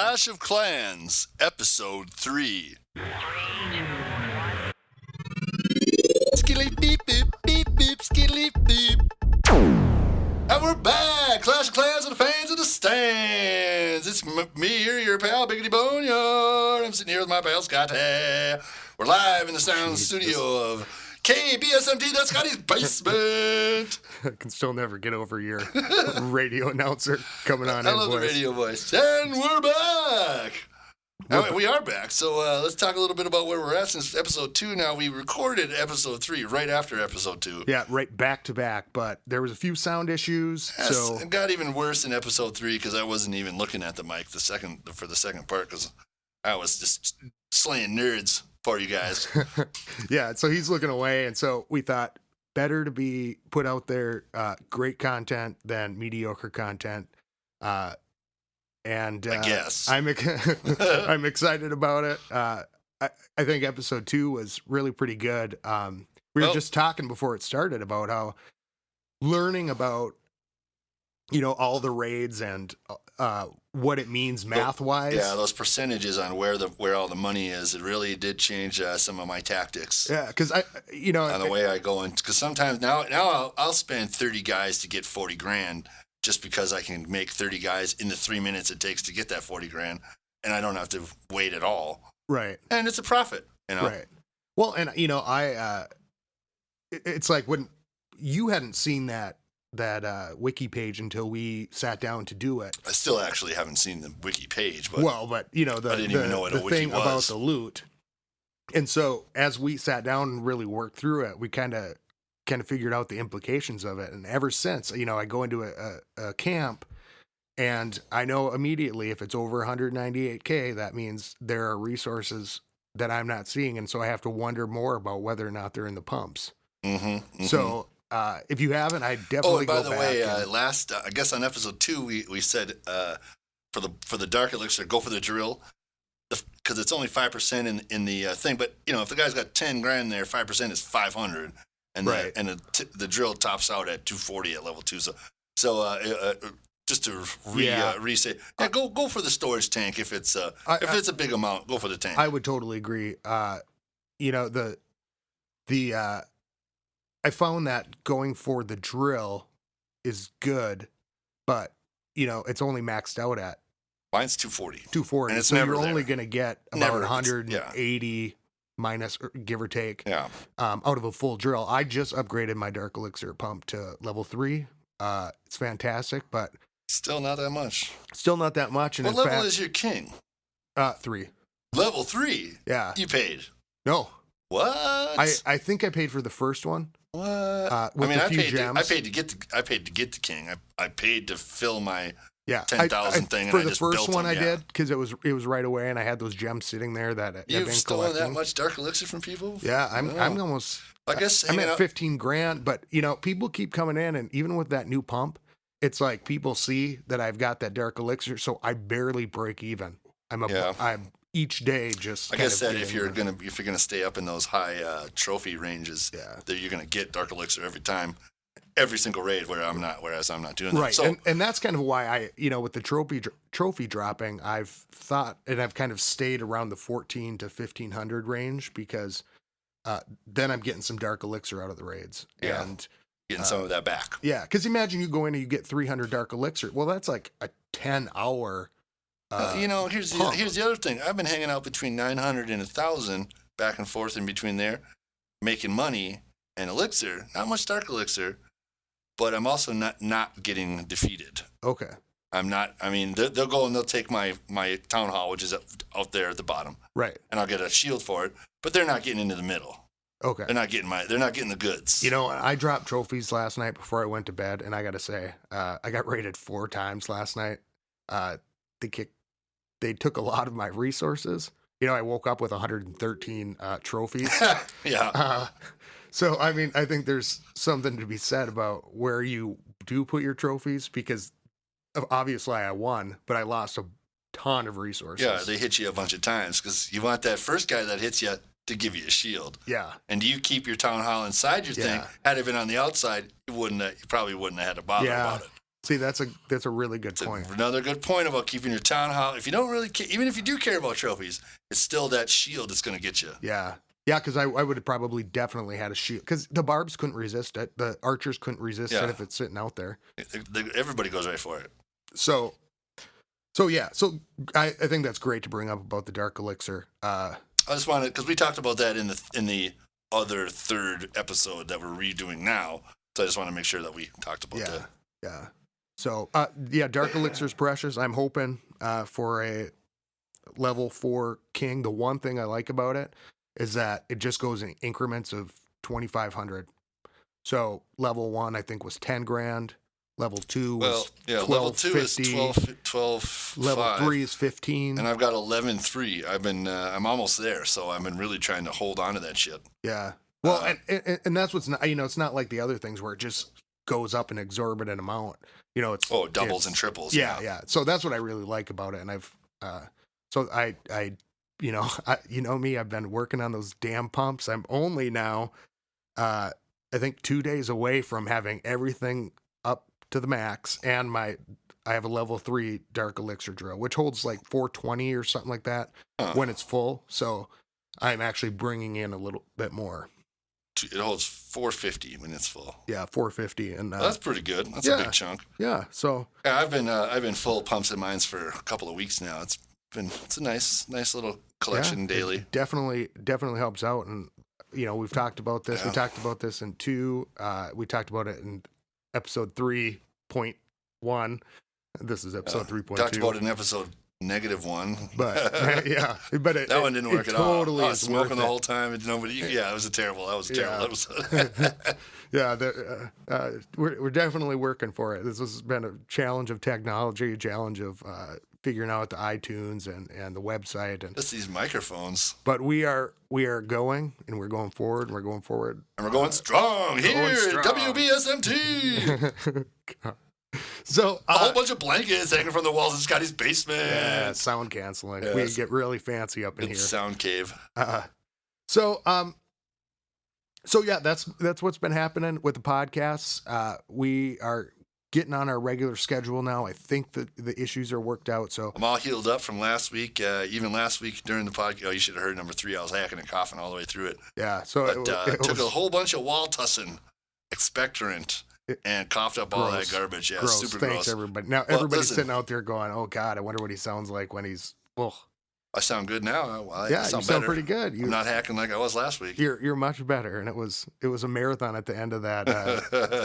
Clash of Clans, Episode 3. Skilly beep beep beep beep skilly beep. And we're back! Clash of Clans and the fans of the stands. It's me here, your pal, Biggity Boneyard. I'm sitting here with my pal, Scotty. We're live in the sound studio of KBSMT, that's Scotty's basement. I can still never get over your radio announcer coming on. I love the radio voice. And we're back. We are back. So let's talk a little bit about where we're at since episode 2. Now, we recorded episode 3 right after episode 2. Yeah, right back to back. But there was a few sound issues. Yes, so it got even worse in episode 3 because I wasn't even looking at the mic for the second part because I was just slaying nerds for you guys. Yeah, so he's looking away. And so we thought better to be put out there great content than mediocre content. And I guess I'm excited about it. I think episode 2 was really pretty good. We were just talking before it started about how learning about, all the raids and what it means math wise. Yeah, those percentages on where all the money is, it really did change some of my tactics. Yeah, because on the way I go in, because sometimes now I'll spend 30 guys to get 40 grand. Just because I can make 30 guys in the 3 minutes it takes to get that 40 grand, and I don't have to wait at all. Right. And it's a profit, Right. Well, and it's like when you hadn't seen that wiki page until we sat down to do it. I still actually haven't seen the wiki page, but I didn't even know what a wiki thing was. About the loot. And so as we sat down and really worked through it, we kind of figured out the implications of it. And ever since, I go into a camp and I know immediately if it's over 198K, that means there are resources that I'm not seeing. And so I have to wonder more about whether or not they're in the pumps. Mm-hmm, mm-hmm. So if you haven't, I definitely go back. Oh, by the way, last, I guess on episode 2, we said for the Dark Elixir, go for the drill. Because it's only 5% in the thing. But, if the guy's got 10 grand there, 5% is 500. And right. The drill tops out at 240 at level 2. So just to re-say, go for the storage tank if it's it's a big amount. Go for the tank. I would totally agree. I found that going for the drill is good, but it's only maxed out at mine's 240. 240, and it's so never you're there. Only going to get about 180. Minus, give or take, out of a full drill. I just upgraded my Dark Elixir pump to level 3. It's fantastic, but still not that much. And what level is your king? 3. Level 3? Yeah. You paid? No. What? I think I paid for the first one. What? With a few gems. I paid to get the king. I paid to fill my 10,000 thing. For and the I just first built one them, I did because it was right away, and I had those gems sitting there that I've been stolen collecting. that much Dark Elixir from people? Yeah, I'm almost. I guess I'm at 15 grand, but people keep coming in, and even with that new pump, it's like people see that I've got that Dark Elixir, so I barely break even. I'm each day just. Like I said, if you're gonna stay up in those high trophy ranges, that you're gonna get Dark Elixir every time. Every single raid whereas I'm not doing that. Right, so, and that's kind of why I, with the trophy dropping, I've thought, and I've kind of stayed around the 14 to 1500 range because then I'm getting some Dark Elixir out of the raids. Yeah, and getting some of that back. Yeah, because imagine you go in and you get 300 Dark Elixir. Well, that's like a 10-hour here's the other thing. I've been hanging out between 900 and 1,000, back and forth in between there, making money and Elixir. Not much Dark Elixir. But I'm also not getting defeated. Okay. I'm not. I mean, they'll go and they'll take my town hall, which is out there at the bottom. Right. And I'll get a shield for it. But they're not getting into the middle. Okay. They're not getting the goods. I dropped trophies last night before I went to bed, and I got to say, I got raided 4 times last night. They took a lot of my resources. I woke up with 113 trophies. Yeah. So, I mean, I think there's something to be said about where you do put your trophies because obviously I won, but I lost a ton of resources. Yeah, they hit you a bunch of times because you want that first guy that hits you to give you a shield. Yeah. And do you keep your town hall inside your thing? Had it been on the outside, you probably wouldn't have had to bother about it. See, that's a really good point. Another good point about keeping your town hall. If you don't really, even if you do care about trophies, it's still that shield that's going to get you. Yeah. Yeah, because I would have probably definitely had a shield. Because the barbs couldn't resist it. The archers couldn't resist it if it's sitting out there. Everybody goes right for it. So yeah. So I think that's great to bring up about the Dark Elixir. I just wanted, because we talked about that in the other third episode that we're redoing now. So I just want to make sure that we talked about that. Yeah. So, Dark Elixir's precious. I'm hoping for a level 4 king. The one thing I like about it is that it just goes in increments of 2,500. So, level 1, I think, was 10 grand. Level 2 was 12, level 2 50. is 12 Level 5, 3 is 15. and I've got 11.3. I'm almost there, so I've been really trying to hold on to that shit. Yeah. Well, and that's what's not, it's not like the other things where it just goes up an exorbitant amount. It's it doubles and triples. Yeah. So that's what I really like about it. And I've, me, I've been working on those damn pumps. I'm only now, I think 2 days away from having everything up to the max. And I have a level 3 Dark Elixir drill, which holds like 420 or something like that when it's full. So I'm actually bringing in a little bit more. It holds 450 when it's full. Yeah, 450, and that's pretty good. That's a big chunk. Yeah. So I've been full pumps and mines for a couple of weeks now. It's a nice little collection daily. It definitely helps out, and we've talked about this. We talked about this in 2. We talked about it in episode 3.1. This is episode 3.2. Talked about it in episode -1, but but that one didn't work at totally all. I was smoking the it. whole time, and nobody. Yeah, it was terrible. That was a terrible episode. We're definitely working for it. This has been a challenge of technology, a challenge of figuring out the iTunes and the website and just these microphones. But we are going, and we're going forward. And we're going forward, and we're going strong here at WBSMT. So a whole bunch of blankets hanging from the walls in Scotty's basement. Yeah, sound canceling. Yes. We get really fancy up in here. Sound cave. So that's what's been happening with the podcasts. We are getting on our regular schedule now. I think that the issues are worked out. So I'm all healed up from last week. Even last week during the podcast, you should have heard number 3. I was hacking and coughing all the way through it. Yeah. So it took a whole bunch of Wall-Tussin expectorant. And coughed up all that garbage. Yeah, gross. Super Thanks, gross. Everybody. Now everybody's sitting out there going, "Oh God, I wonder what he sounds like when he's." Well, I sound good now. You sound pretty good. I'm not hacking like I was last week. You're much better, and it was a marathon at the end of that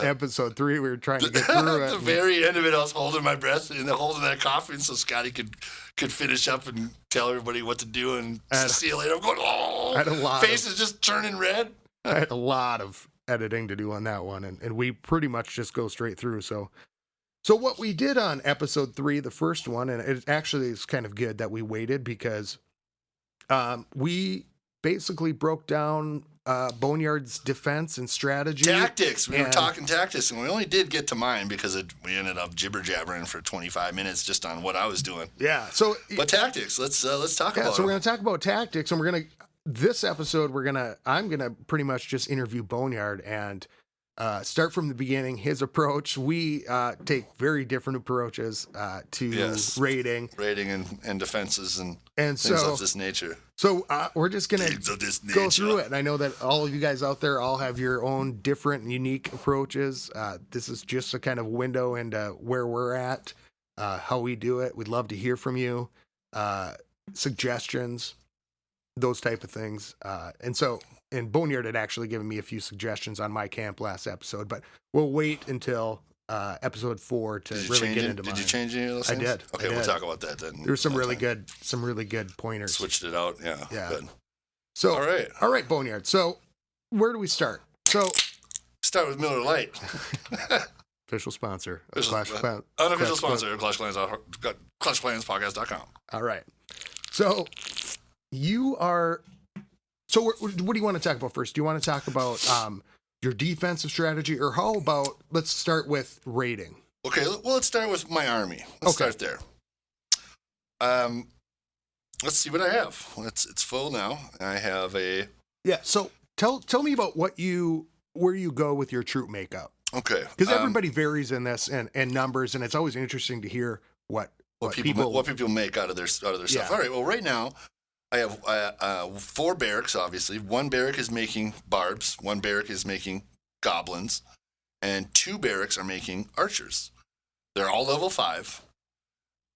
episode 3. We were trying to get through it. At the very end of it, I was holding my breath and holding that coffee, so Scotty could finish up and tell everybody what to do and see you later. I'm going, face is just turning red. I had a lot of editing to do on that one, and we pretty much just go straight through. So what we did on episode 3, the first one, and it actually is kind of good that we waited because we basically broke down Boneyard's defense and strategy. Tactics. We were talking tactics, and we only did get to mine because we ended up jibber-jabbering for 25 minutes just on what I was doing. Yeah. But tactics, let's talk about it. So we're going to talk about tactics, and this episode, I'm going to pretty much just interview Boneyard and start from the beginning, his approach. We take very different approaches to raiding. Raiding and defenses and things of this nature. So we're just going to go through it. And I know that all of you guys out there all have your own different and unique approaches. This is just a kind of window into where we're at, how we do it. We'd love to hear from you, suggestions, those type of things. And Boneyard had actually given me a few suggestions on my camp last episode, but we'll wait until episode 4 to really get into mine. Did you change any of those things? I did. Okay, we'll talk about that then. There's some really good pointers. Switched it out. Yeah. Good. So, all right, Boneyard. So where do we start? So start with Miller Lite. Official sponsor. Unofficial sponsor of ClushClansPodcast.com. All right. So what do you want to talk about first? Do you want to talk about your defensive strategy, or how about let's start with raiding? Okay, well, let's start with my army. Let's start there. Let's see what I have. It's full now. I have a... Yeah, so tell me about where you go with your troop makeup. Okay. Because everybody varies in this and numbers, and it's always interesting to hear what people make out of their stuff. All right. Well, right now I have 4 barracks. Obviously, 1 barrack is making barbs, 1 barrack is making goblins, and 2 barracks are making archers. They're all level 5,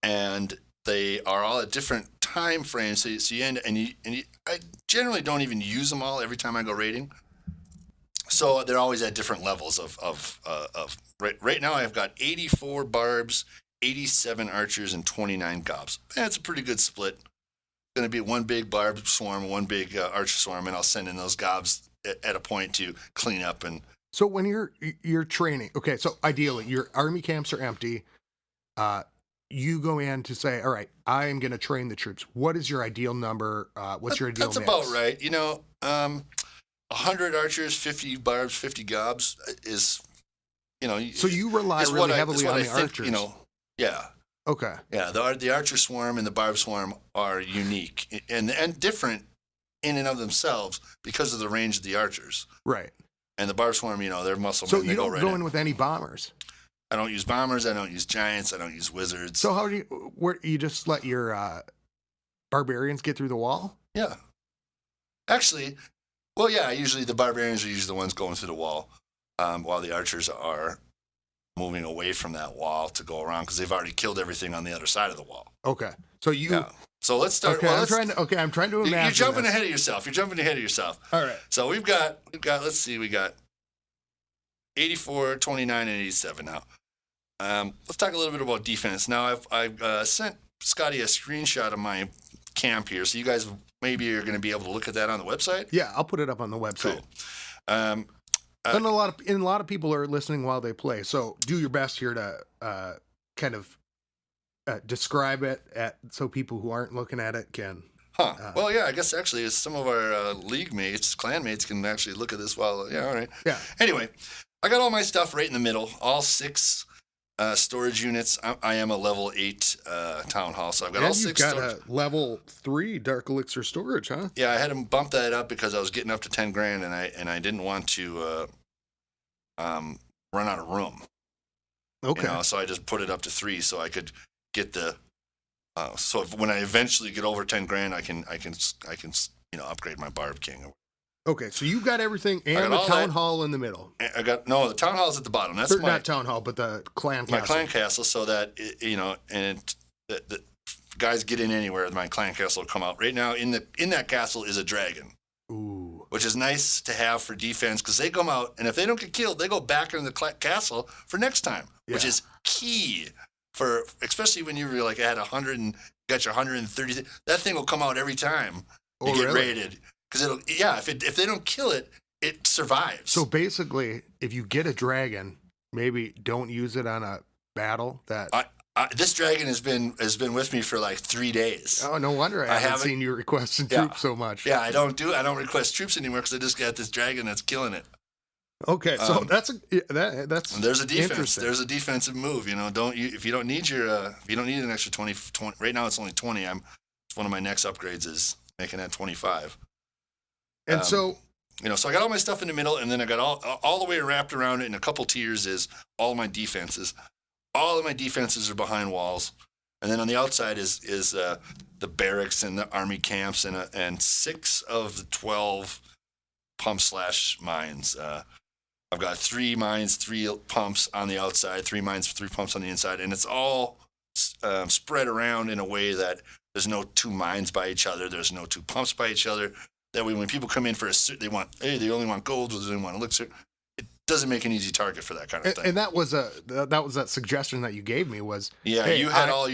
and they are all at different time frames. So I generally don't even use them all every time I go raiding. So they're always at different levels of right now I've got 84 barbs, 87 archers, and 29 gobs. That's a pretty good split. Going to be 1 big barb swarm, 1 big archer swarm, and I'll send in those gobs at a point to clean up. And so when you're training, okay, so ideally your army camps are empty. You go in to say, all right, I am going to train the troops. What is your ideal number? What's your ideal mix? That's about right. 100 archers, 50 barbs, 50 gobs is, So you rely really heavily on the archers. Yeah. Okay. Yeah, the archer swarm and the barb swarm are unique and different in and of themselves because of the range of the archers. Right. And the barb swarm, they're muscle men. So you don't go in with any bombers? I don't use bombers. I don't use giants. I don't use wizards. So how do you just let your barbarians get through the wall? Yeah. Actually, well, yeah, usually the barbarians are usually the ones going through the wall while the archers are moving away from that wall to go around because they've already killed everything on the other side of the wall. Okay. So So let's start. Okay, well, I'm trying to imagine. You're jumping ahead of yourself. All right. So we've got. Let's see. We got 84, 29, and 87 now. Let's talk a little bit about defense. Now I've sent Scotty a screenshot of my camp here, so you guys maybe are going to be able to look at that on the website. Yeah, I'll put it up on the website. Cool. And a lot of people are listening while they play, so do your best here to kind of describe it so people who aren't looking at it can. Well, yeah, I guess actually some of our league mates, clan mates can actually look at this while. Yeah, all right. Yeah. Anyway, I got all my stuff right in the middle, all 6 storage units. I am a level 8 town hall, so I've got all 6 you've got storage. a level 3 dark elixir storage, huh? Yeah, I had to bump that up because I was getting up to 10 grand, and I didn't want to run out of room. Okay. So I just put it up to 3 so I could get the. So when I eventually get over 10 grand, I can upgrade my Barb King. Okay, so you got everything and the town hall in the middle. The town hall's at the bottom. That's not town hall, but the clan castle. My clan castle, so that the guys get in anywhere. My clan castle will come out. Right now, in that castle is a dragon. Ooh. Which is nice to have for defense because they come out and if they don't get killed, they go back into the castle for next time, which is key for especially when you're like at 100 and got your 130. That thing will come out every time you get raided. Because if they don't kill it, it survives. So basically, if you get a dragon, maybe don't use it on a battle. This dragon has been with me for like 3 days. Oh, no wonder I haven't seen you requesting troops so much. Yeah, I don't request troops anymore because I just got this dragon that's killing it. Okay, so that's there's a defense. There's a defensive move. If you don't need an extra 20. Right now it's only 20. It's one of my next upgrades is making that 25. And so I got all my stuff in the middle, and then I got all the way wrapped around it in a couple tiers is all my defenses. All of my defenses are behind walls, and then on the outside is the barracks and the army camps and 6 of the 12 pump/mines. I've got 3 mines, 3 pumps on the outside, 3 mines, 3 pumps on the inside, and it's all spread around in a way that there's no 2 mines by each other. There's no 2 pumps by each other. That way, when people come in for they only want gold, or they only want elixir. It doesn't make an easy target for that kind of thing. And that was that suggestion that you gave me was. Yeah, you had all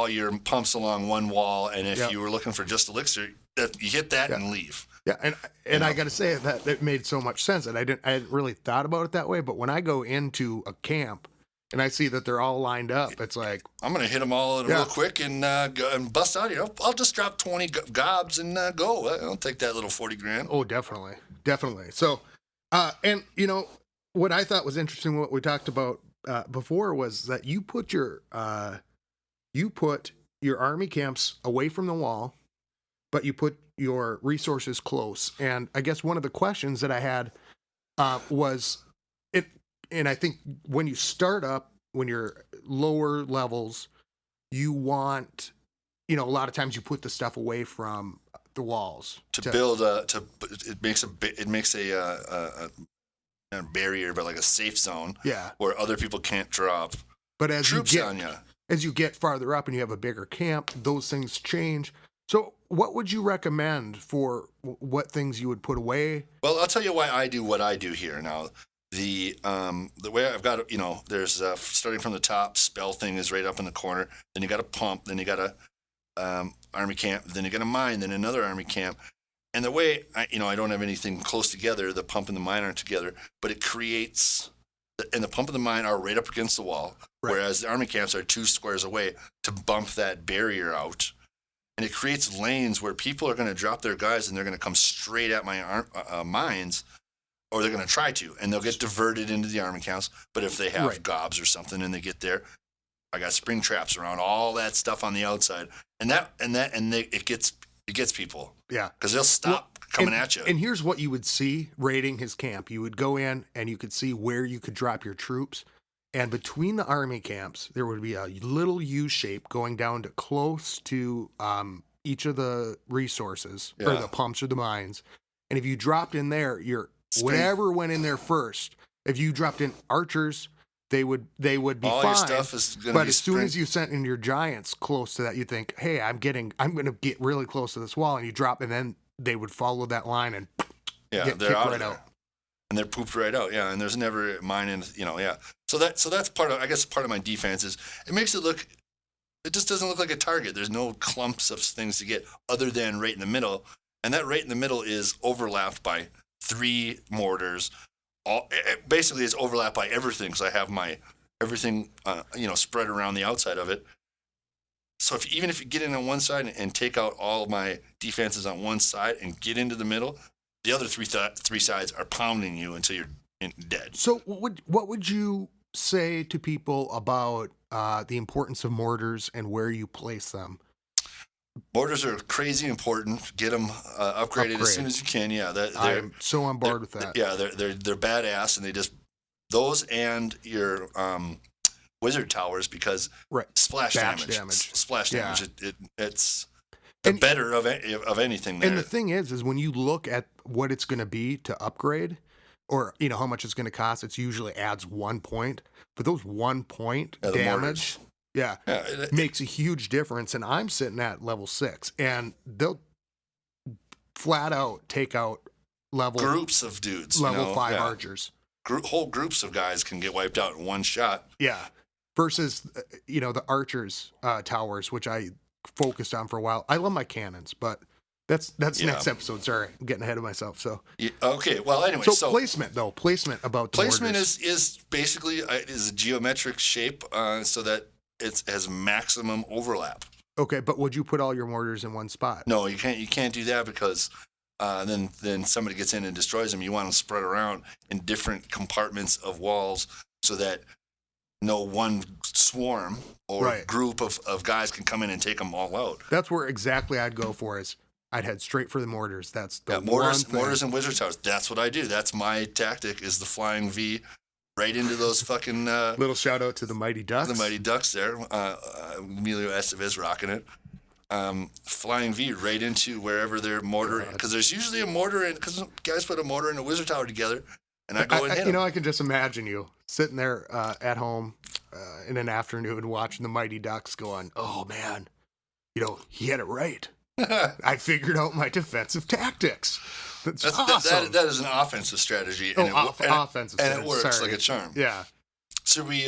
your pumps along one wall, and if you were looking for just elixir, you hit that and leave. Yeah, and I got to say that it made so much sense, and I hadn't really thought about it that way. But when I go into a camp and I see that they're all lined up, it's like I'm gonna hit them all real quick and go and bust out here. I'll just drop 20 gobs and go. I'll take that little 40 grand. Oh, definitely. So, and what I thought was interesting, what we talked about before, was that you put your army camps away from the wall, but you put your resources close. And I guess one of the questions that I had was, and I think when you start up, when you're lower levels, you want, a lot of times you put the stuff away from the walls to build it makes a barrier, but like a safe zone. Yeah. Where other people can't drop but as troops you get, on you. As you get farther up and you have a bigger camp, those things change. So what would you recommend for what things you would put away? Well, I'll tell you why I do what I do here. Now, the way I've got, there's starting from the top, spell thing is right up in the corner. Then you got a pump. Then you got a army camp. Then you got a mine. Then another army camp. And the way, I don't have anything close together. The pump and the mine aren't together. But it creates, and the pump and the mine are right up against the wall. Right. Whereas the army camps are 2 squares away to bump that barrier out. And it creates lanes where people are going to drop their guys and they're going to come straight at my mines, or they're going to try to, and they'll get diverted into the army camps. But if they have gobs or something and they get there, I got spring traps around, all that stuff on the outside, and it gets people. Yeah, because they'll stop coming at you. And here's what you would see raiding his camp: you would go in and you could see where you could drop your troops. And between the army camps, there would be a little U shape going down to close to each of the resources, or the pumps or the mines. And if you dropped in there, whatever went in there first. If you dropped in archers, they would be all fine. Your stuff is gonna but be as soon as you sent in your giants close to that, you think, hey, I'm going to get really close to this wall, and you drop, and then they would follow that line and get they're kicked out right out. And they're pooped right out, and there's never mine in, So that's part of my defense is it makes it look, it just doesn't look like a target. There's no clumps of things to get other than right in the middle, and that right in the middle is overlapped by 3 mortars. Basically, it's overlapped by everything because I have my everything, spread around the outside of it. So even if you get in on one side and take out all my defenses on one side and get into the middle, the other three sides are pounding you until you're dead. So what would you say to people about the importance of mortars and where you place them? Mortars are crazy important. Get them upgraded as soon as you can. Yeah, I'm so on board with that. Yeah, they're badass, and they just those and your wizard towers because splash damage. Splash damage. It's the better of anything there. And the thing is when you look at what it's going to be to upgrade, or how much it's going to cost, it usually adds 1 point. But those 1 point damage, makes a huge difference. And I'm sitting at level 6, and they'll flat out take out groups of dudes, level 5 archers. Whole groups of guys can get wiped out in one shot. Yeah, versus the archers towers, which I focused on for a while. I love my cannons, but that's next episode. Sorry, I'm getting ahead of myself. So okay, well anyway, so placement about the placement mortars. is basically is a geometric shape so that it has maximum overlap. Okay, but would you put all your mortars in one spot? No, you can't do that because then somebody gets in and destroys them. You want them spread around in different compartments of walls so that no one swarm or group of guys can come in and take them all out. That's where exactly I'd go for is I'd head straight for the mortars. That's the mortars and wizard towers. That's what I do. That's my tactic is the flying V right into those fucking... little shout out to the Mighty Ducks. The Mighty Ducks there. Emilio Estevez rocking it. Flying V right into wherever their mortar... Because there's usually a mortar in... Because guys put a mortar and a wizard tower together, and I go and hit them. I can just imagine you sitting there at home in an afternoon watching the Mighty Ducks going, oh, man, he had it right. I figured out my defensive tactics. That's awesome. That is an offensive strategy. And offensive strategy. And it works like a charm. Yeah. Should we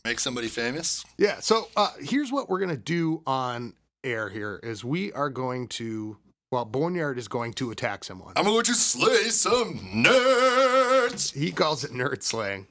make somebody famous? Yeah. So here's what we're gonna do on air. Here is we are going to. Well, Boneyard is going to attack someone. I'm going to slay some nerds. He calls it nerd slaying.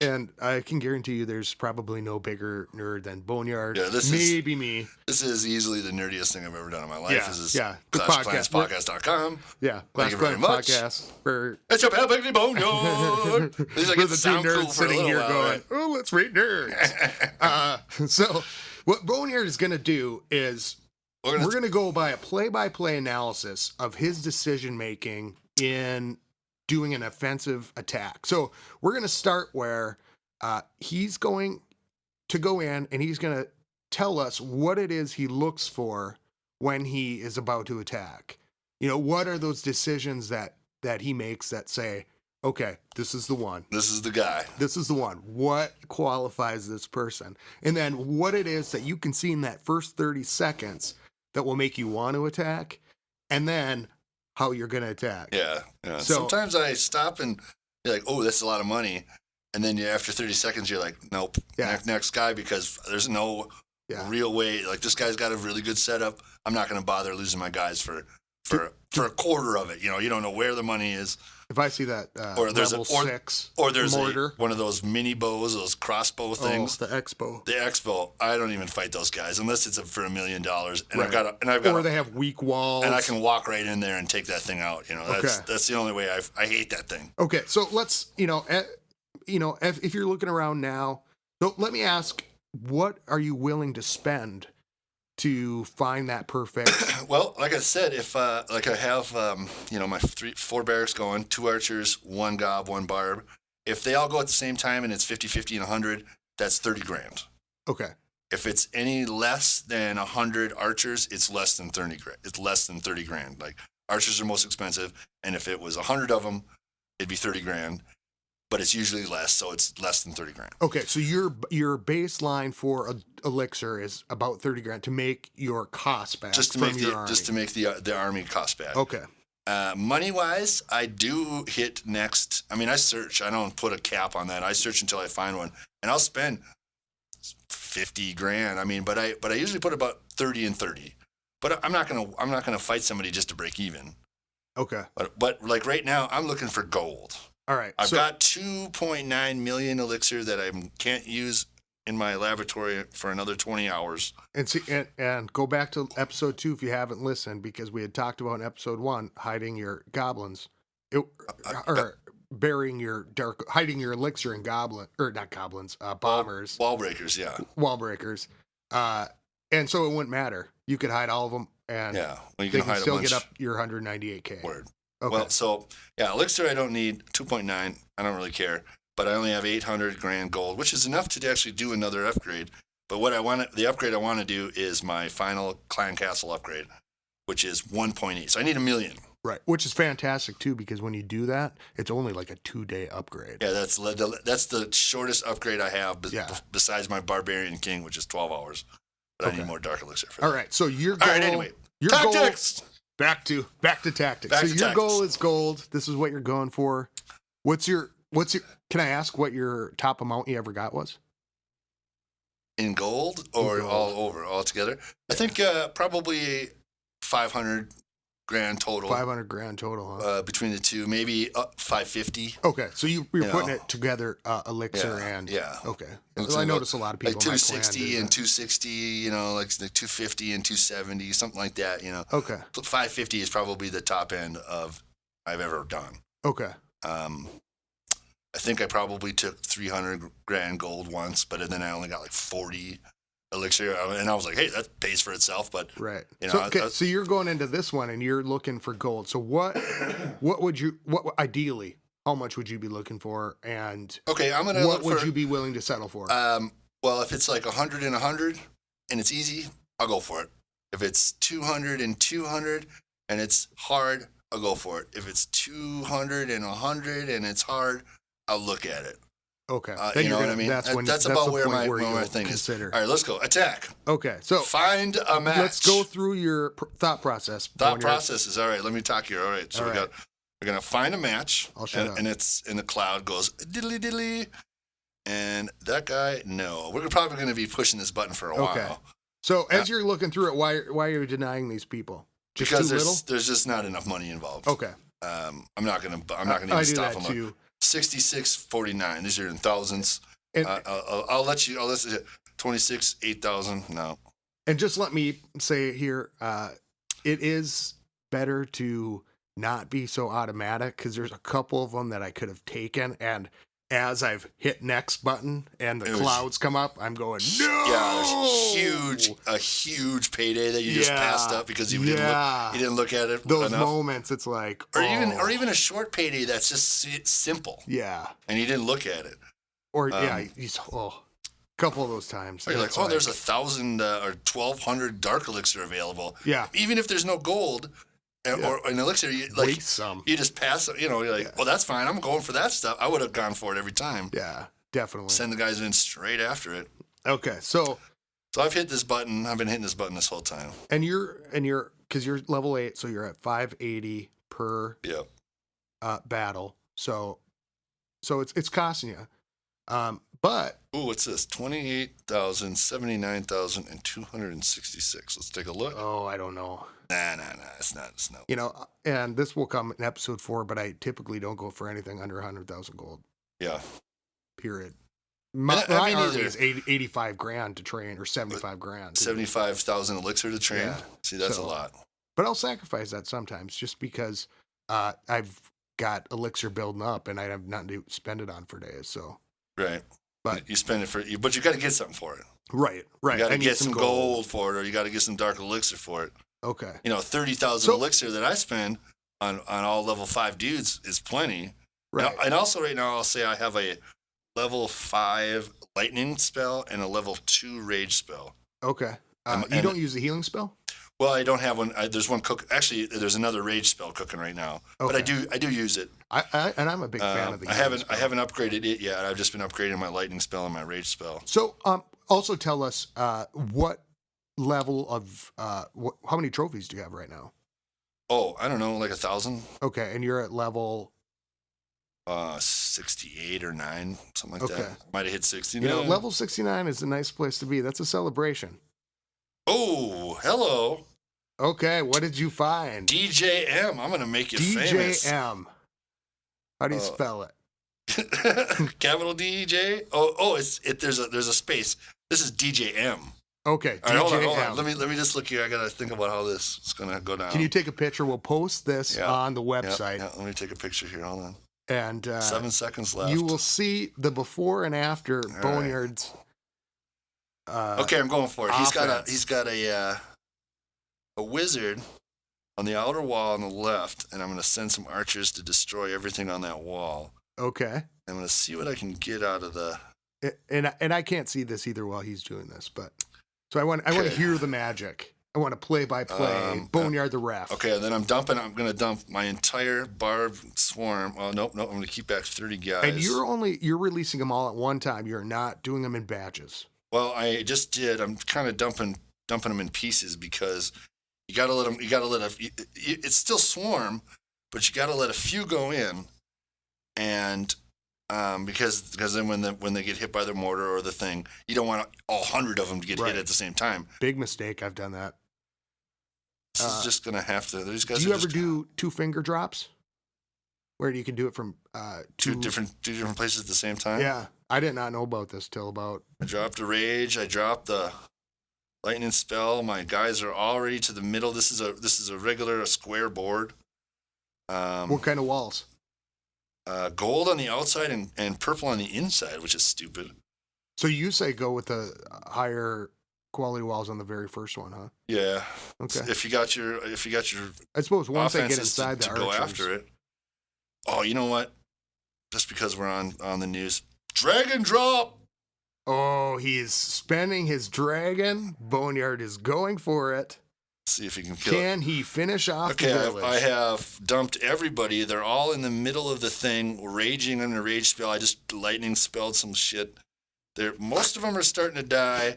And I can guarantee you there's probably no bigger nerd than Boneyard. Yeah, maybe me. This is easily the nerdiest thing I've ever done in my life. Yeah. ClashClansPodcast.com. Yeah. Thank you very much. Podcast. It's your pal, Big Boneyard. These are the two nerds sitting here going, oh, let's rate nerds. So what Boneyard is going to do is we're going to go by a play-by-play analysis of his decision-making in doing an offensive attack. So we're going to start where he's going to go in and he's going to tell us what it is he looks for when he is about to attack. You know, what are those decisions that he makes that say, okay, this is the one. This is the guy. This is the one. What qualifies this person? And then what it is that you can see in that first 30 seconds that will make you want to attack, and then how you're going to attack. Yeah. So, sometimes I stop and be like, oh, that's a lot of money. And then after 30 seconds, you're like, nope, next guy, because there's no real way. Like, this guy's got a really good setup. I'm not going to bother losing my guys for a quarter of it. You know, you don't know where the money is. If I see that or there's level 6 or there's mortar. One of those mini bows, those crossbow things. Oh, the X-bow. The X-bow. I don't even fight those guys unless it's for $1 million. And right. I've got or they have weak walls. And I can walk right in there and take that thing out. You know, that's the only way. I hate that thing. Okay, so let's if you're looking around now, so let me ask, what are you willing to spend to find that perfect? Well, like I said, if I have my 4 barracks going, 2 archers, 1 gob, 1 barb. If they all go at the same time and it's 50-50 and 100, that's $30,000. Okay. If it's any less than 100 archers, it's less than $30,000. It's less than $30,000. Like, archers are most expensive, and if it was 100 of them, it'd be $30,000. But it's usually less, so it's less than $30,000. Okay, so your baseline for elixir is about $30,000 to make your cost back. Just to make the army cost back. Okay. Money wise, I do hit next. I mean, I search. I don't put a cap on that. I search until I find one, and I'll spend $50,000. I mean, but I usually put about 30 and 30. But I'm not gonna fight somebody just to break even. Okay. But like right now, I'm looking for gold. All right. I've got 2.9 million elixir that I can't use in my laboratory for another 20 hours. And see, and go back to episode 2 if you haven't listened, because we had talked about in episode 1 hiding your goblins, hiding your elixir in bombers, wall breakers, yeah, wall breakers, and so it wouldn't matter. You could hide all of them, and you can hide still get up your 198K. Word. Okay. Well, so elixir I don't need 2.9. I don't really care, but I only have 800 grand gold, which is enough to actually do another upgrade. But the upgrade I want to do is my final clan castle upgrade, which is 1.8. So I need 1 million. Right, which is fantastic too, because when you do that, it's only like a 2-day upgrade. Yeah, that's the shortest upgrade I have besides my barbarian king, which is 12 hours. But I need more dark elixir for that. All right, so your goal. All right, anyway, tactics. Back to tactics. So your goal is gold. This is what you're going for. What's your? Can I ask what your top amount you ever got was? In gold or all together? I think probably 500 grand total. 500 grand total, huh? Between the two, maybe 550. Okay, so you're putting it together, elixir and okay. Well, I notice a lot of people like 260 and 260, like 250 and 270, something like that. Okay. 550 is probably the top end of I've ever done. Okay. I think I probably took 300 grand gold once, but then I only got like 40 elixir, and I was like, hey, that pays for itself. But right. So you're going into this one and you're looking for gold. So what ideally, how much would you be looking for? And what would you be willing to settle for? Well, if it's like 100 and 100 and it's easy, I'll go for it. If it's 200 and 200 and it's hard, I'll go for it. If it's 200 and 100 and it's hard, I'll look at it. Okay. You know what I mean? That's about where my thing is. All right, let's go. Attack. Okay. So find a match. Let's go through your thought process. Thought process is all right. Let me talk here. All right. So we're going to find a match. I'll shut up. And it's in the cloud goes diddly diddly. And that guy, no. We're probably going to be pushing this button for a while. Okay. So as you're looking through it, why are you denying these people? Just because too little? There's just not enough money involved. Okay. I'm not gonna even stop them. Too. 66.49. These are in thousands. And I'll let you. 26, 8,000. No. And just let me say here, it is better to not be so automatic, because there's a couple of them that I could have taken, and as I've hit next button and the clouds come up, I'm going, no! Yeah, there's huge payday that you just passed up because you didn't look at it Those enough. moments, it's like, or even a short payday that's just simple. Yeah. And you didn't look at it. Or a couple of those times. Or you're like, there's 1,000 or 1,200 dark elixir available. Yeah. Even if there's no gold or an elixir, you just pass it. You're like, well, that's fine. I'm going for that stuff. I would have gone for it every time. Yeah, definitely. Send the guys in straight after it. Okay, so I've hit this button. I've been hitting this button this whole time. And because you're level 8, so you're at 580 per battle. So it's costing you. But what's this? 28,000, 79,000, and 266. Let's take a look. Oh, I don't know. Nah. It's not. And this will come in episode 4, but I typically don't go for anything under 100,000 gold. Yeah. Period. My army is 85 grand to train, or 75 grand. 75,000 elixir to train. Yeah. See, that's a lot. But I'll sacrifice that sometimes just because I've got elixir building up and I have nothing to spend it on for days. So. Right. But you spend it but you got to get something for it. Right. You got to get some gold for it, or you got to get some dark elixir for it. Okay. 30,000 elixir that I spend on all level 5 dudes is plenty. Right. And also right now I'll say I have a level 5 lightning spell and a level 2 rage spell. Okay. You don't use the healing spell? Well, I don't have one. There's one cook. Actually, there's another rage spell cooking right now. Okay. But I do use it. And I'm a big fan of the. I haven't upgraded it yet. I've just been upgrading my lightning spell and my rage spell. So, also tell us what level of how many trophies do you have right now? Oh, I don't know, like 1,000. Okay, and you're at level 68 or 9, something like that. Might have hit 69. Level 69 is a nice place to be. That's a celebration. Oh, hello. Okay, what did you find? DJM. I'm going to make you famous. DJM. How do you spell it? Capital DJ? Oh, there's a space. This is DJM. Okay, DJM. All right, hold on. Let me just look here. I got to think about how this is going to go down. Can you take a picture? We'll post this on the website. Yeah, let me take a picture here. Hold on. And 7 seconds left. You will see the before and after Boneyard's. Okay, I'm going for it. He's got a wizard on the outer wall on the left, and I'm going to send some archers to destroy everything on that wall. Okay. I'm going to see what I can get out of the. And I can't see this either while he's doing this, but so I want to hear the magic. I want to play by play. Boneyard the ref. Okay, then I'm going to dump my entire barbed swarm. Oh, nope. I'm going to keep back 30 guys. And you're releasing them all at one time. You're not doing them in batches. Well, I just did. I'm kind of dumping them in pieces because you got to let them. It's still swarm, but you got to let a few go in, and because then when they get hit by the mortar or the thing, you don't want all 100 of them to get hit at the same time. Big mistake. I've done that. This is just gonna have to. These guys. Do you ever do 2 finger drops, where you can do it from two different places at the same time? Yeah, I did not know about this till about. I dropped a rage. I dropped the lightning spell. My guys are already to the middle. This is a regular square board. What kind of walls? Gold on the outside and purple on the inside, which is stupid. So you say go with the higher quality walls on the very first one, huh? Yeah. Okay. If you got your, I suppose once they get inside the archers, go after it. Oh, you know what? Just because we're on the news, dragon drop. Oh, he's spending his dragon. Boneyard is going for it. Let's see if he can kill it. Can he finish off the village? I have dumped everybody. They're all in the middle of the thing, raging on a rage spell. I just lightning spelled some shit. Most of them are starting to die.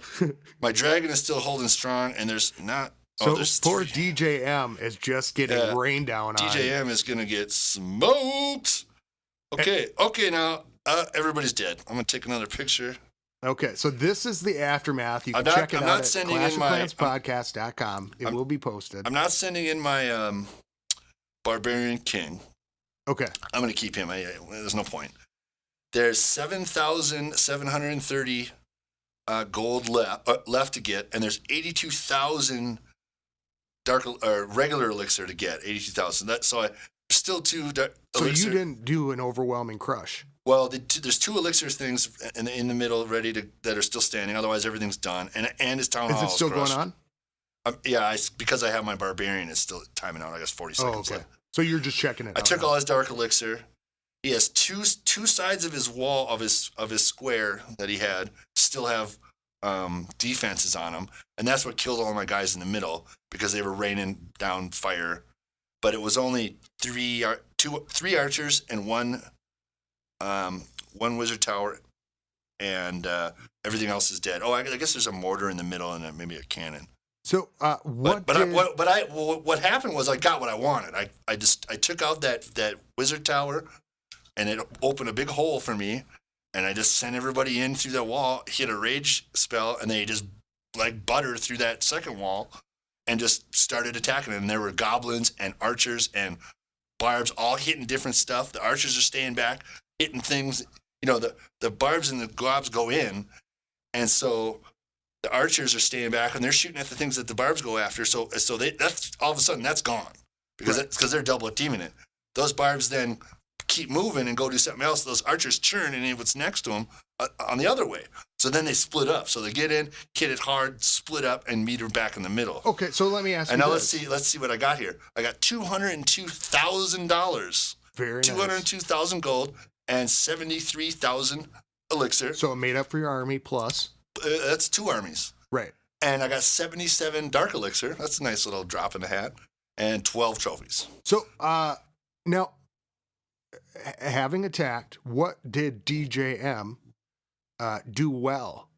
My dragon is still holding strong, and there's not. So poor DJM is just getting rained down on. DJM is going to get smoked. Okay, now everybody's dead. I'm going to take another picture. Okay, so this is the aftermath. You can check it out at clashofclanspodcast.com. It will be posted. I'm not sending in my Barbarian King. Okay. I'm going to keep him. There's no point. There's 7,730 gold left to get, and there's 82,000 regular elixir to get. 82,000. So I still 2 elixir. So you didn't do an overwhelming crush. Well, there's 2 elixir things in the middle that are still standing. Otherwise, everything's done. And his town hall is it still crushed. going on? Yeah, because I have my barbarian, it's still timing out. I guess 40 seconds left. So you're just checking it. I took all his dark elixir. He has two sides of his wall of his square that he had still have defenses on them, and that's what killed all my guys in the middle because they were raining down fire. But it was only three archers and one wizard tower, and everything else is dead. Oh, I guess there's a mortar in the middle and maybe a cannon. So what happened was I got what I wanted. I took out that wizard tower, and it opened a big hole for me, and I just sent everybody in through that wall, hit a rage spell, and they just like buttered through that second wall, and just started attacking. And there were goblins and archers and barbs all hitting different stuff. The archers are staying back, hitting things. You know, the barbs and the globs go in, and so the archers are staying back, and they're shooting at the things that the barbs go after. So that's all of a sudden that's gone because they're double teaming it. Those barbs then keep moving and go do something else. Those archers churn and what's next to them on the other way. So then they split up. So they get in, hit it hard, split up, and meet her back in the middle. Okay, so let me ask you. And now let's see what I got here. I got $202,000. Very nice. 202,000 gold and 73,000 elixir. So it made up for your army plus. That's 2 armies. Right. And I got 77 dark elixir. That's a nice little drop in the hat. And 12 trophies. So now, having attacked, what did DJM do well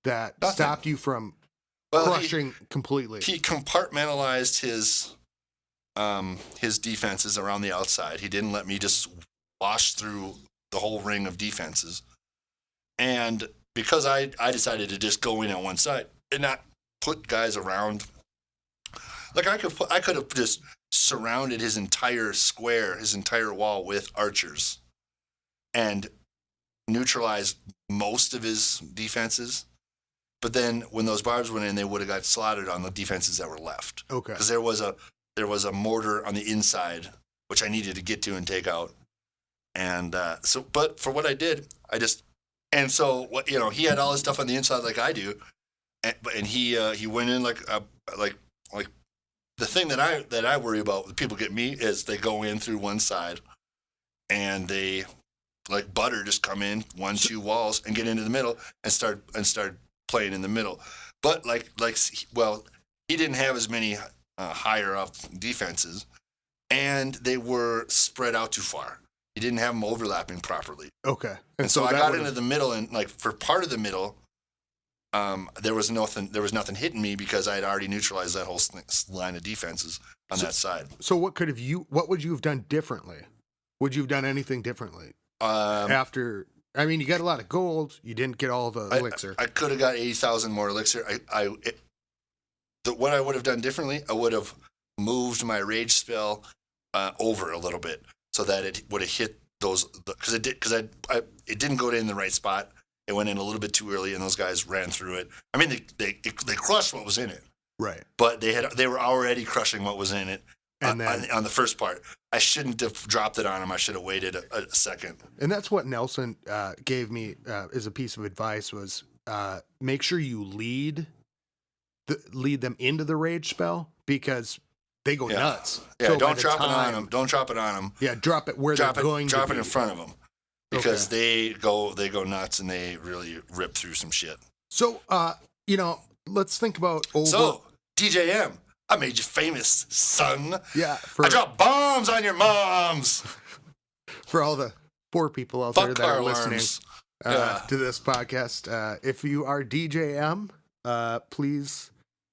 that stopped you from crushing completely? He compartmentalized his defenses around the outside. He didn't let me just wash through the whole ring of defenses. And because I decided to just go in on one side and not put guys around, like I could have just surrounded his entire square, his entire wall with archers, and neutralized most of his defenses. But then when those barbs went in, they would have got slaughtered on the defenses that were left. Okay. Because there was a mortar on the inside which I needed to get to and take out. And but for what I did, he had all his stuff on the inside like I do, and he went in like the thing that I worry about when people get me is they go in through one side, and they like butter just come in 1-2 walls and get into the middle and start playing in the middle. But he didn't have as many higher up defenses, and they were spread out too far. He didn't have them overlapping properly. Okay. And so I got into the middle, and like for part of the middle, there was nothing hitting me because I had already neutralized that whole line of defenses on that side. So what would you have done differently? Would you have done anything differently? You got a lot of gold. You didn't get all the elixir. I could have got 80,000 more elixir. What I would have done differently, I would have moved my rage spell over a little bit so that it would have hit those, because it didn't go in the right spot. It went in a little bit too early, and those guys ran through it. I mean, they crushed what was in it, right? But they were already crushing what was in it. And then, on the first part, I shouldn't have dropped it on them. I should have waited a second. And that's what Nelson gave me as a piece of advice was make sure you lead them into the rage spell because they go nuts. Yeah, so don't drop it on them. Don't drop it on them. Yeah, drop it where they're going. Drop it in front of them because they go nuts and they really rip through some shit. So let's think about So DJM. I made you famous, son. Yeah. I dropped bombs on your moms. For all the poor people out there that are listening to this podcast, if you are DJM, please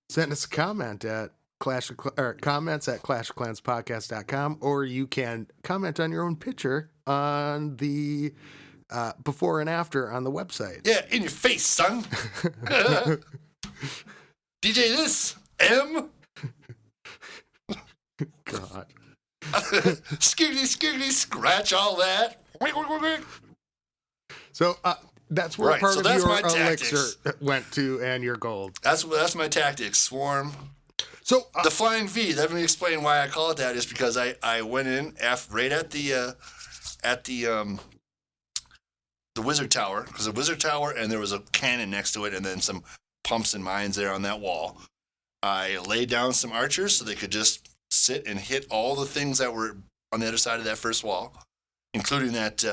send us a comment at comments@clashofclanspodcast.com, or you can comment on your own picture on the before and after on the website. Yeah, in your face, son. DJ this, M. God. Skiggity, scratch all that. So that's where part of your my elixir went to and your gold. That's my tactics. Swarm. So the flying V. Let me explain why I call it that. Is because I went in right at the the wizard tower, because the wizard tower, and there was a cannon next to it, and then some pumps and mines there on that wall. I laid down some archers so they could just sit and hit all the things that were on the other side of that first wall, including that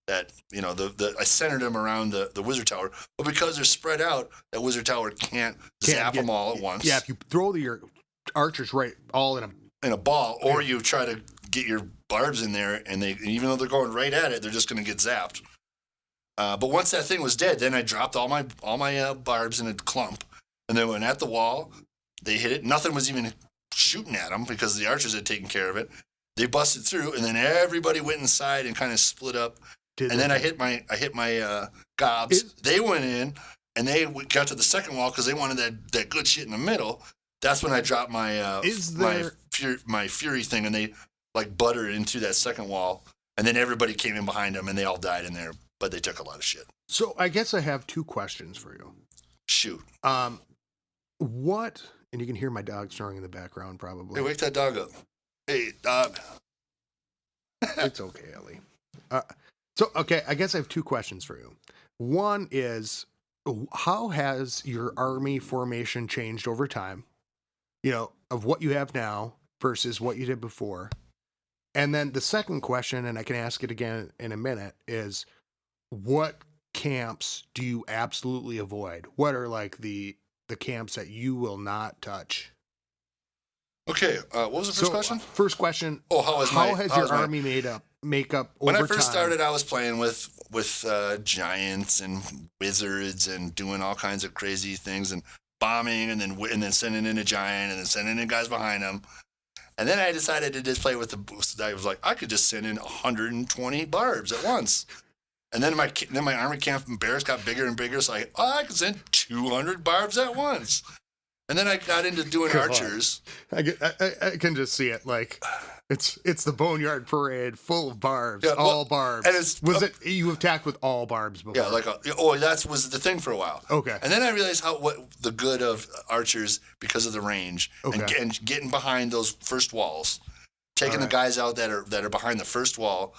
I centered them around the wizard tower. But because they're spread out, that wizard tower can't zap them all at once. Yeah, if you throw your archers right all in a ball, or you try to get your barbs in there, and even though they're going right at it, they're just going to get zapped. But once that thing was dead, then I dropped all my barbs in a clump, and then went at the wall. They hit it. Nothing was even shooting at them because the archers had taken care of it. They busted through, and then everybody went inside and kind of split up. Then I hit my gobs. They went in, and they got to the second wall because they wanted that good shit in the middle. That's when I dropped my my fury thing, and they like buttered into that second wall, and then everybody came in behind them, and they all died in there. But they took a lot of shit. So I guess I have 2 questions for you. Shoot. What? And you can hear my dog snoring in the background, probably. Hey, wake that dog up. Hey, dog. It's okay, Ellie. Okay, I guess I have 2 questions for you. One is, how has your army formation changed over time? Of what you have now versus what you did before. And then the second question, and I can ask it again in a minute, is what camps do you absolutely avoid? What are like the camps that you will not touch? Okay, what was the first question? First question. Oh, how has your army make up over time? When I first time? started, I was playing with giants and wizards and doing all kinds of crazy things and bombing and then sending in a giant and then sending in guys behind them. And then I decided to just play with I was like, I could just send in 120 barbs at once. And then my army camp and barracks got bigger and bigger, so I could send 200 barbs at once. And then I got into doing archers. I can just see it. Like it's the Boneyard parade full of barbs, all barbs. And you attacked with all barbs before? Yeah, that was the thing for a while. Okay. And then I realized what the good of archers because of the range and getting behind those first walls, taking the guys out that are behind the first wall,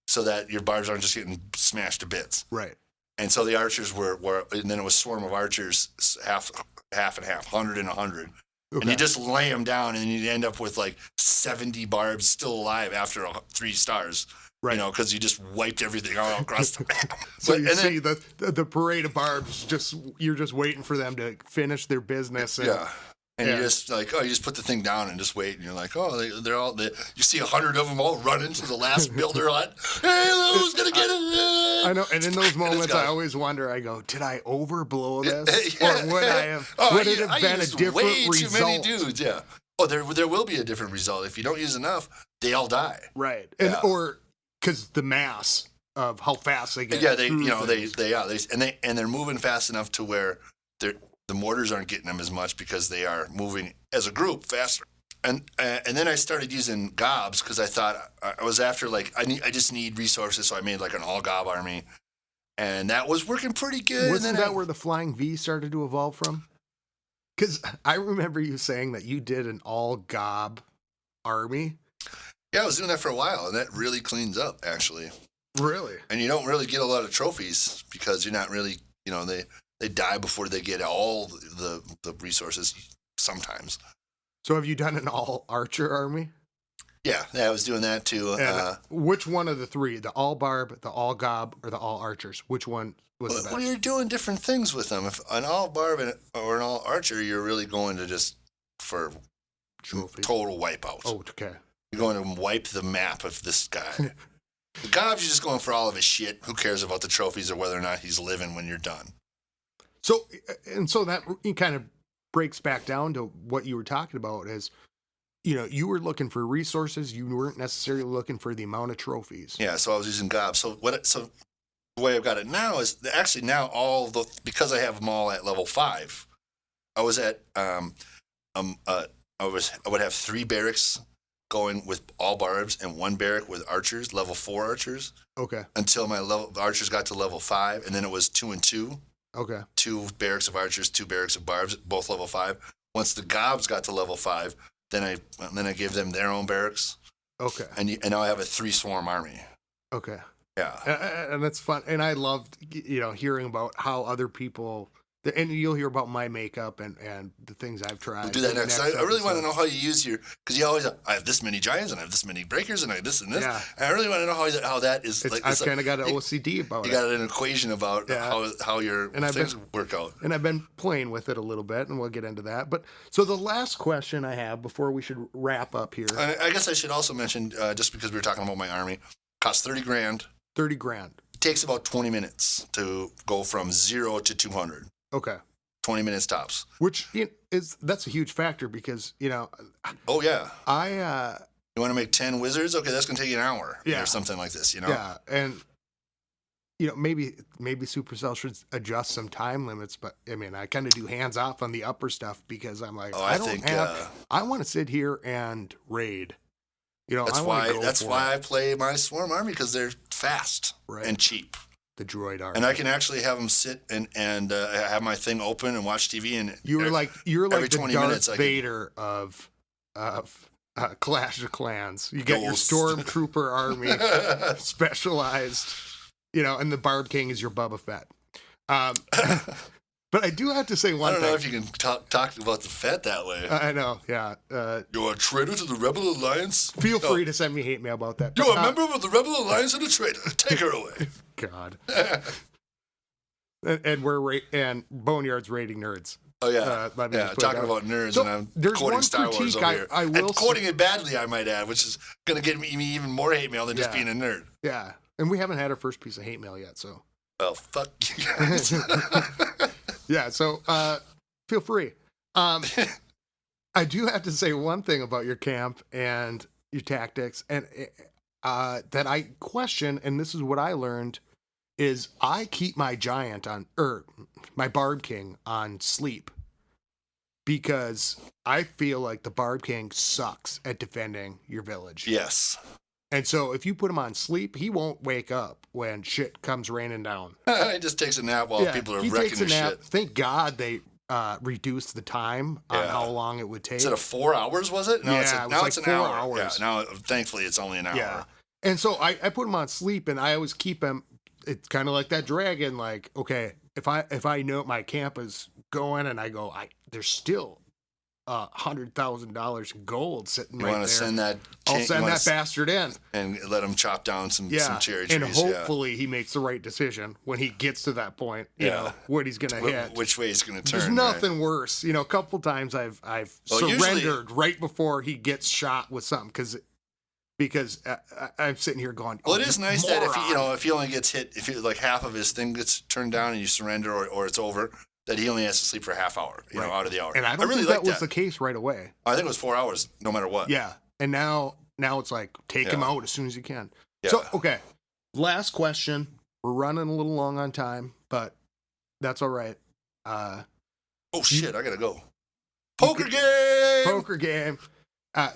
so that your barbs aren't just getting smashed to bits. Right. And so the archers were and then it was swarm of archers, half and half, 100 and 100. Okay. And you just lay them down, and you end up with like 70 barbs still alive after 3 stars. Right. Because you just wiped everything all across the map. So the parade of barbs, you're just waiting for them to finish their business. And you just you just put the thing down and just wait, and you're like, they're all. You see 100 of them all run into the last builder hut. Hey, who's gonna get it? I know. And in those moments, I always wonder. I go, did I overblow this, or would I have? Would it have been a different way result? Too many dudes, yeah. Oh, there will be a different result if you don't use enough. They all die. Right, or because the mass of how fast they get. Yeah, they're moving fast enough to where the mortars aren't getting them as much because they are moving as a group faster. And then I started using gobs because I thought I was after I just need resources, so I made like an all gob army, and that was working pretty good. Wasn't that where the Flying V started to evolve from? Because I remember you saying that you did an all gob army. Yeah, I was doing that for a while, and that really cleans up actually. Really? And you don't really get a lot of trophies because you're not really they die before they get all the resources sometimes. So have you done an all archer army? Yeah, I was doing that too. Which one of the 3, the all barb, the all gob, or the all archers? Which one was the best? Well, you're doing different things with them. If an all barb or an all archer, you're really going to just for trophies. Total wipeout. Oh, okay. You're going to wipe the map of this guy. The gobs, you're just going for all of his shit. Who cares about the trophies or whether or not he's living when you're done? So that kind of breaks back down to what you were talking about is, you were looking for resources. You weren't necessarily looking for the amount of trophies. Yeah. So I was using gobs. So the way I've got it now is actually now because I have them all at level 5, I was at, I would have 3 barracks going with all barbs and 1 barrack with archers, level 4 archers. Okay. Until my archers got to level 5, and then it was 2 and 2. Okay. 2 barracks of archers, 2 barracks of barbs, both level 5. Once the gobs got to level 5, then I gave them their own barracks. Okay. And now I have a 3 swarm army. Okay. Yeah. And that's fun. And I loved, hearing about how other people, and you'll hear about my makeup and the things I've tried. We'll do that next. I really want to know how you use because you always, I have this many giants and I have this many breakers and I have this and this. Yeah. And I really want to know how that is. I've kind of got an OCD about it. You got an equation about how your things work out. And I've been playing with it a little bit, and we'll get into that. But so the last question I have before we should wrap up here. I guess I should also mention, just because we were talking about my army, costs $30,000. $30,000. It takes about 20 minutes to go from 0 to 200. Okay. 20 minutes tops. Which that's a huge factor because, Oh, yeah. You want to make 10 wizards? Okay, that's going to take you an hour. Or something like this, Yeah, and, maybe Supercell should adjust some time limits, but, I kind of do hands off on the upper stuff because I'm like, I want to sit here and raid. That's why I play my Swarm Army, because they're fast and cheap. The droid army. And I can actually have them sit and have my thing open and watch TV. And you're like the Darth Vader of Clash of Clans. You got your Stormtrooper army, specialized, and the Barb King is your Boba Fett. But I do have to say one thing. I don't know if you can talk about the Fett that way. I know, yeah. You're a traitor to the Rebel Alliance? Feel free to send me hate mail about that. You're a member of the Rebel Alliance and a traitor. Take her away. God. and Boneyard's raiding nerds. Oh, yeah. Talking about nerds, and I'm quoting Star Wars over here. And quoting it badly, I might add, which is going to get me even more hate mail than just being a nerd. Yeah. And we haven't had our first piece of hate mail yet, so. Oh, fuck you guys. Yeah, so feel free. I do have to say one thing about your camp and your tactics, and that I question, and this is what I learned, is I keep my giant my Barb King on sleep because I feel like the Barb King sucks at defending your village. Yes. And so if you put him on sleep, he won't wake up when shit comes raining down. He just takes a nap while people are wrecking his shit. Thank God they reduced the time on how long it would take. Is it 4 hours, was it? No, it's an 4 hour. Yeah, now, thankfully, it's only an hour. Yeah. And so I put him on sleep, and I always keep him. It's kind of like that dragon. Like, okay, if I know my camp is going, and I go, there's still $100,000 gold sitting right there. You want to send that? I'll send that bastard in and let him chop down some cherry trees. And hopefully he makes the right decision when he gets to that point. You know what he's going to hit, which way he's going to turn. There's nothing worse. A couple times I've surrendered right before he gets shot with something because I'm sitting here going. Well, it is nice that if he only gets hit, if like half of his thing gets turned down and you surrender or it's over, that he only has to sleep for a half hour, out of the hour. And I don't think that was the case right away. I think it was 4 hours, no matter what. Yeah. And now it's like, take him out as soon as you can. Yeah. So, okay. Last question. We're running a little long on time, but that's all right. Shit, I gotta go. Poker game!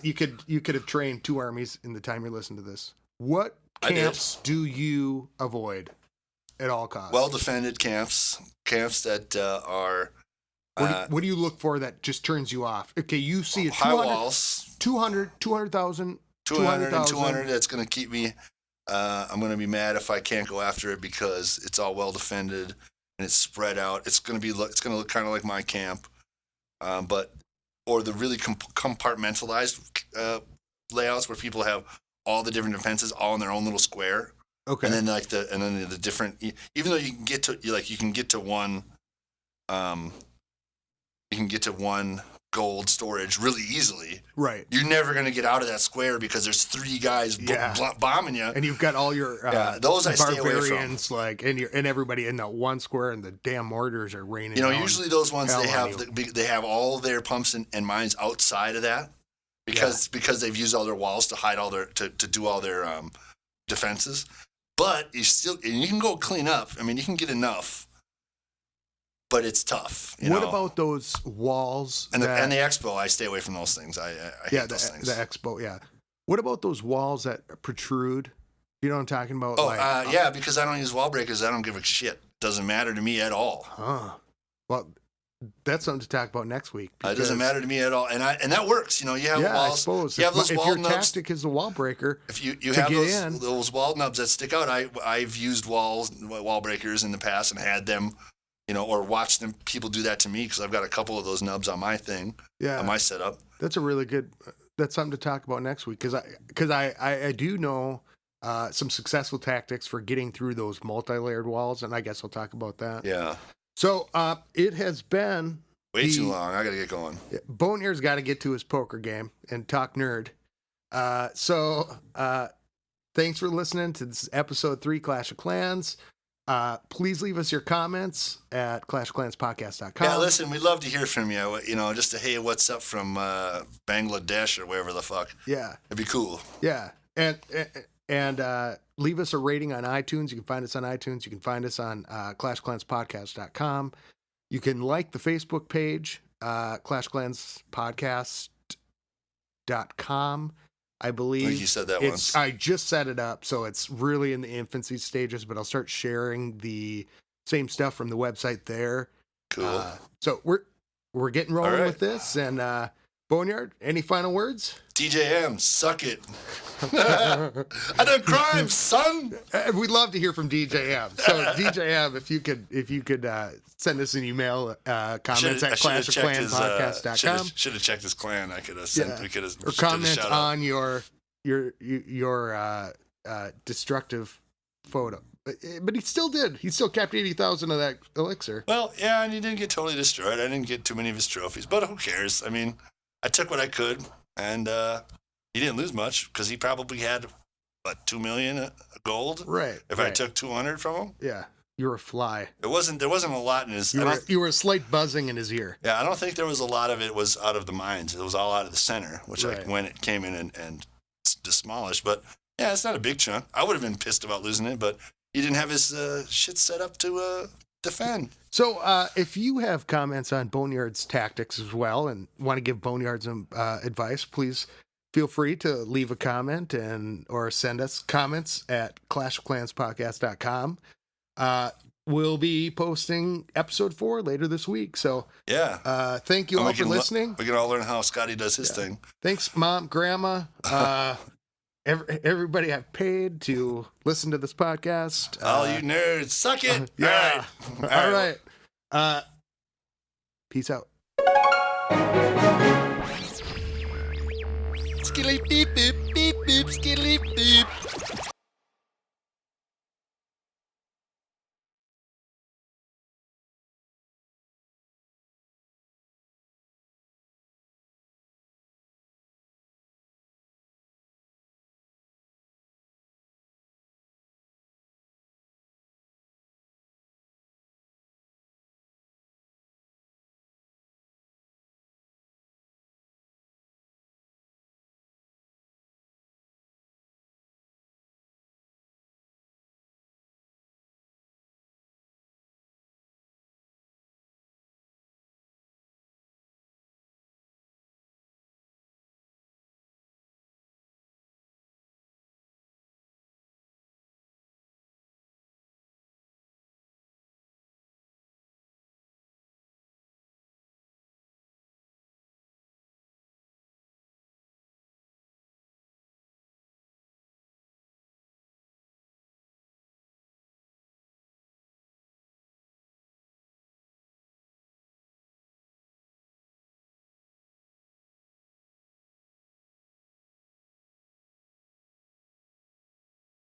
You could have trained 2 armies in the time you're listening to this. What camps do you avoid at all costs? Well-defended camps that are... what do you look for that just turns you off? Okay, you see a high walls. 200,000. 200 and 200, that's going to keep me... I'm going to be mad if I can't go after it because it's all well-defended and it's spread out. It's going to look kind of like my camp. Or the really compartmentalized layouts where people have all the different defenses all in their own little square. Okay. And then the different, even though you can get to one gold storage really easily. Right. You're never going to get out of that square because there's 3 guys bombing you. And you've got all your those I stay away from. And everybody in that one square, and the damn mortars are raining. Usually those ones they have all their pumps and mines outside of that because they've used all their walls to hide all their to do all their defenses. But you can go clean up. I mean, you can get enough, but it's tough. What about those walls? And the expo, I stay away from those things. I hate those things. The expo, yeah. What about those walls that protrude? You know what I'm talking about? Because I don't use wall breakers. I don't give a shit. Doesn't matter to me at all. Huh. Well, that's something to talk about next week. It doesn't matter to me at all, and that works. You have walls. I suppose. You have those if wall your nubs. tactic is the wall breaker, if you have those wall nubs that stick out, I've used wall breakers in the past and had them, or watched them. People do that to me because I've got a couple of those nubs on my thing. Yeah, on my setup. That's a really good. That's something to talk about next week because I do know some successful tactics for getting through those multi-layered walls, and I guess I'll talk about that. Yeah. So it has been way too long. I got to get going. Boneyard's got to get to his poker game and talk nerd. Thanks for listening to this episode 3, Clash of Clans. Please leave us your comments at clashofclanspodcast.com. Yeah, listen, we'd love to hear from you. Just a hey, what's up from Bangladesh or wherever the fuck. Yeah. It'd be cool. Yeah. And leave us a rating on iTunes. You can find us on iTunes. You can find us on clashofclanspodcast.com. You can like the Facebook page, clashofclanspodcast.com. I believe. I think you said that once. I just set it up, so it's really in the infancy stages, but I'll start sharing the same stuff from the website there. Cool. So we're getting rolling with this, and Boneyard, any final words? DJM, suck it. I done crime, son. We'd love to hear from DJM. So DJM, if you could send us an email, comments at clashofclanspodcast.com. Should have checked his clan. I could have sent. We could have. Or comment on your destructive photo. But he still did. He still kept 80,000 of that elixir. Well, yeah, and he didn't get totally destroyed. I didn't get too many of his trophies, but who cares? I mean, I took what I could, and he didn't lose much because he probably had, 2 million gold? Right. If I took 200 from him? Yeah. You were a fly. There wasn't a lot in his... You were a slight buzzing in his ear. Yeah, I don't think there was a lot of it was out of the mines. It was all out of the center, which when it came in and demolished. But, yeah, it's not a big chunk. I would have been pissed about losing it, but he didn't have his shit set up to defend. So if you have comments on Boneyard's tactics as well and want to give Boneyard some advice, please feel free to leave a comment or send us comments at clashofclanspodcast.com. We'll be posting episode 4 later this week. So yeah, thank you all for listening. We can all learn how Scotty does his thing. Thanks, Mom, Grandma, everybody I've paid to listen to this podcast. All you nerds, suck it. Yeah. All right. Peace out. Skilly beep beep beep beep skilly beep.